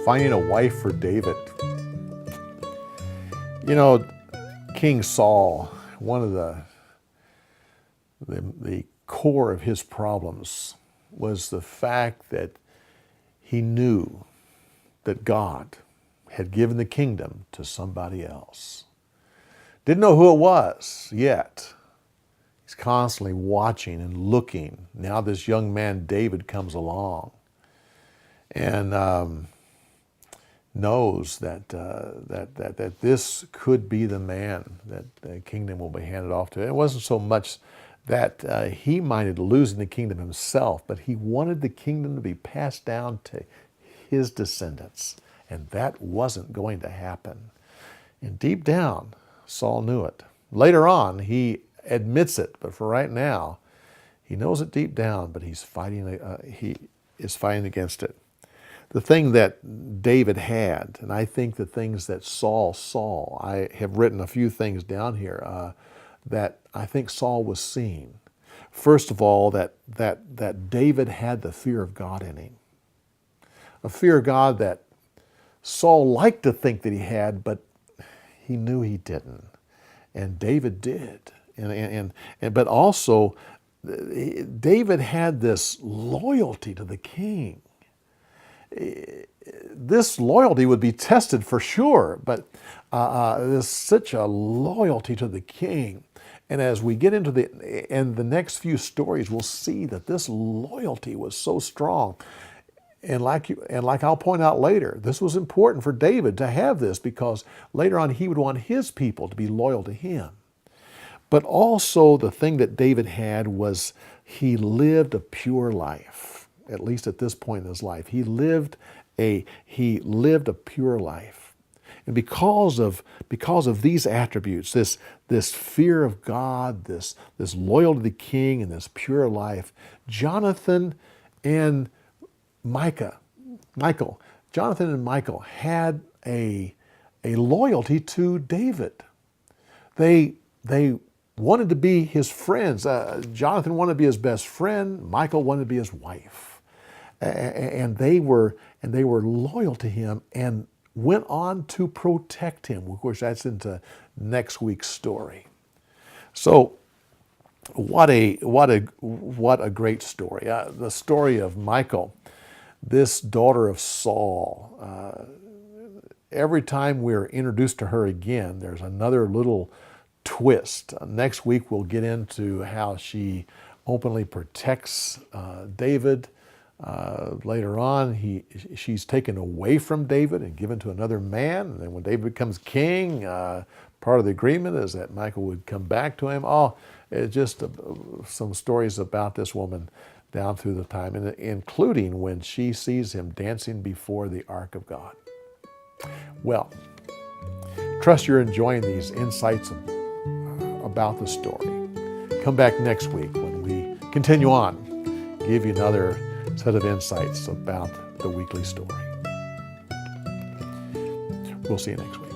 Finding a wife for David. You know, King Saul, one of the core of his problems was the fact that he knew that God had given the kingdom to somebody else. Didn't know who it was yet. He's constantly watching and looking. Now this young man, David, comes along and knows that this could be the man that the kingdom will be handed off to. It wasn't so much that he minded losing the kingdom himself, but he wanted the kingdom to be passed down to his descendants, and that wasn't going to happen. And deep down, Saul knew it. Later on, he admits it, but for right now, he knows it deep down, but he's fighting. He is fighting against it. The thing that David had, and I think the things that Saul saw, I have written a few things down here that I think Saul was seeing. First of all, that David had the fear of God in him. A fear of God that Saul liked to think that he had, but he knew he didn't. And David did. But also, David had this loyalty to the king. This loyalty would be tested for sure, but there's such a loyalty to the king. And as we get into the next few stories, we'll see that this loyalty was so strong. And like I'll point out later, this was important for David to have this because later on he would want his people to be loyal to him. But also the thing that David had was he lived a pure life. At least at this point in his life, he lived a pure life, and because of these attributes, this fear of God, this loyalty to the king, and this pure life, Jonathan and Michael had a loyalty to David. They wanted to be his friends. Jonathan wanted to be his best friend. Michael wanted to be his wife. And they were loyal to him and went on to protect him. Of course, that's into next week's story. So, what a great story! The story of Michal, this daughter of Saul. Every time we're introduced to her again, there's another little twist. Next week we'll get into how she openly protects David. Later on, she's taken away from David and given to another man. And then when David becomes king, part of the agreement is that Michal would come back to him. Oh, it's just some stories about this woman down through the time, including when she sees him dancing before the ark of God. Well, trust you're enjoying these insights about the story. Come back next week when we continue on, give you another set of insights about the weekly story. We'll see you next week.